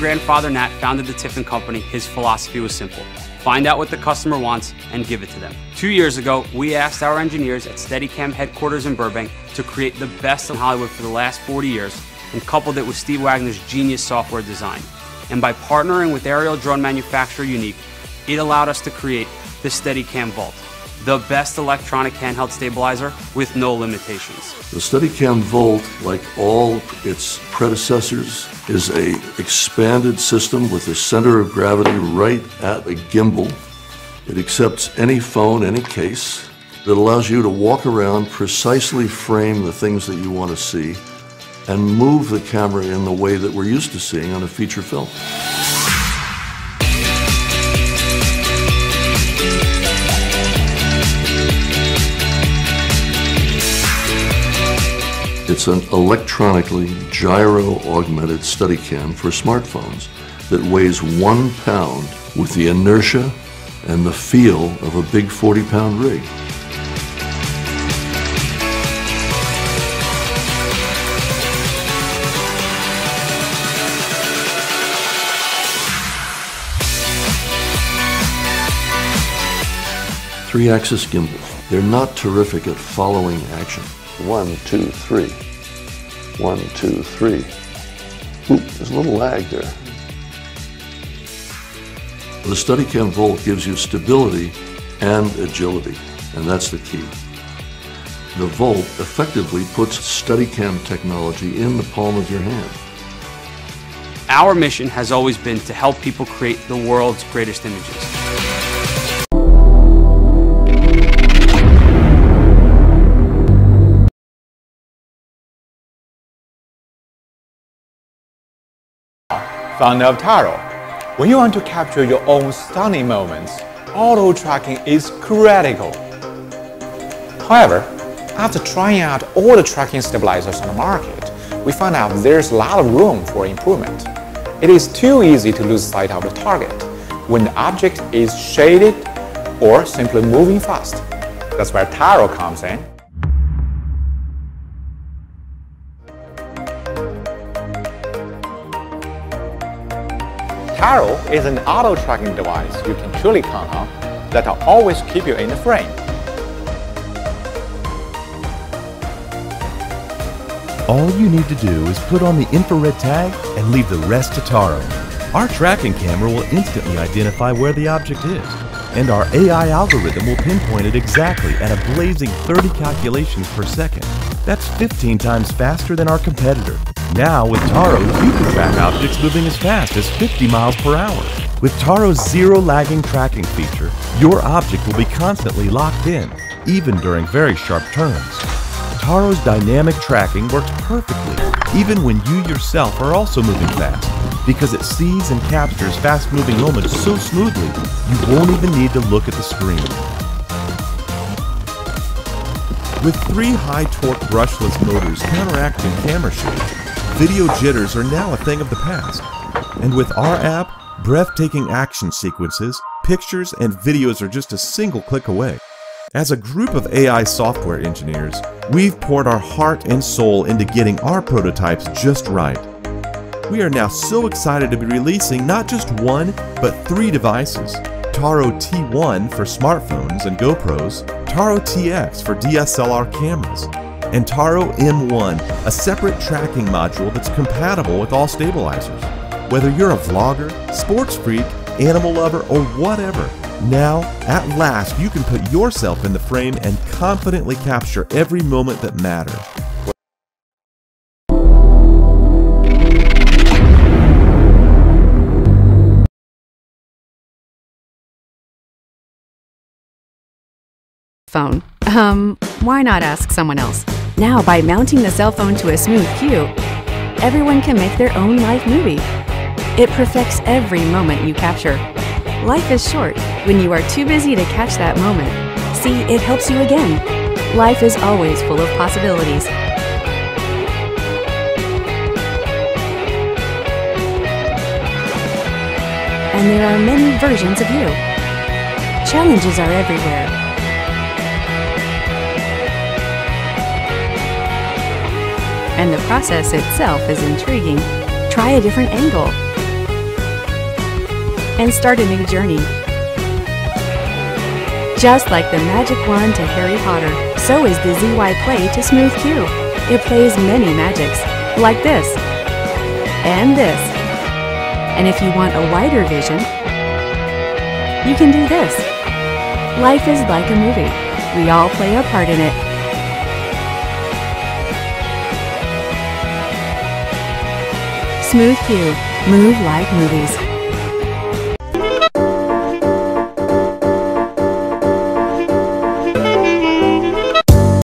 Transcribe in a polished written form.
grandfather Nat founded the Tiffin Company, his philosophy was simple. Find out what the customer wants and give it to them. 2 years ago, we asked our engineers at Steadicam headquarters in Burbank to create the best in Hollywood for the last 40 years and coupled it with Steve Wagner's genius software design. And by partnering with aerial drone manufacturer Unique, it allowed us to create the Steadicam Volt, the best electronic handheld stabilizer with no limitations. The Steadicam Volt, like all its predecessors, is an expanded system with a center of gravity right at a gimbal. It accepts any phone, any case. It allows you to walk around, precisely frame the things that you want to see, and move the camera in the way that we're used to seeing on a feature film. It's an electronically gyro-augmented Steadicam for smartphones that weighs 1 pound with the inertia and the feel of a big 40-pound rig. Three-axis gimbals. They're not terrific at following action. 1, 2, 3. 1, 2, 3. Oop, there's a little lag there. The Steadicam Volt gives you stability and agility, and that's the key. The Volt effectively puts Steadicam technology in the palm of your hand. Our mission has always been to help people create the world's greatest images. Founder of Taro. When you want to capture your own stunning moments, auto tracking is critical. However, after trying out all the tracking stabilizers on the market, we found out there's a lot of room for improvement. It is too easy to lose sight of the target when the object is shaded or simply moving fast. That's where Taro comes in. Taro is an auto tracking device you can truly count on that will always keep you in the frame. All you need to do is put on the infrared tag and leave the rest to Taro. Our tracking camera will instantly identify where the object is, and our AI algorithm will pinpoint it exactly at a blazing 30 calculations per second. That's 15 times faster than our competitor. Now, with Taro, you can track objects moving as fast as 50 miles per hour. With Taro's zero-lagging tracking feature, your object will be constantly locked in, even during very sharp turns. Taro's dynamic tracking works perfectly, even when you yourself are also moving fast, because it sees and captures fast-moving moments so smoothly, you won't even need to look at the screen. With 3 high-torque brushless motors counteracting camera shake, video jitters are now a thing of the past. And with our app, breathtaking action sequences, pictures, and videos are just a single click away. As a group of AI software engineers, we've poured our heart and soul into getting our prototypes just right. We are now so excited to be releasing not just 1, but 3 devices. Taro T1 for smartphones and GoPros, Taro TX for DSLR cameras, and Taro M1, a separate tracking module that's compatible with all stabilizers. Whether you're a vlogger, sports freak, animal lover, or whatever, now, at last, you can put yourself in the frame and confidently capture every moment that matters. Phone. Why not ask someone else? Now, by mounting the cell phone to a smooth cue, everyone can make their own live movie. It perfects every moment you capture. Life is short when you are too busy to catch that moment. See, it helps you again. Life is always full of possibilities. And there are many versions of you. Challenges are everywhere. And the process itself is intriguing. Try a different angle. and start a new journey. Just like the magic wand to Harry Potter, so is the ZY Play to Smooth Q. It plays many magics, like this, and this. And if you want a wider vision, you can do this. Life is like a movie. We all play a part in it. Smooth Q. Move like movies.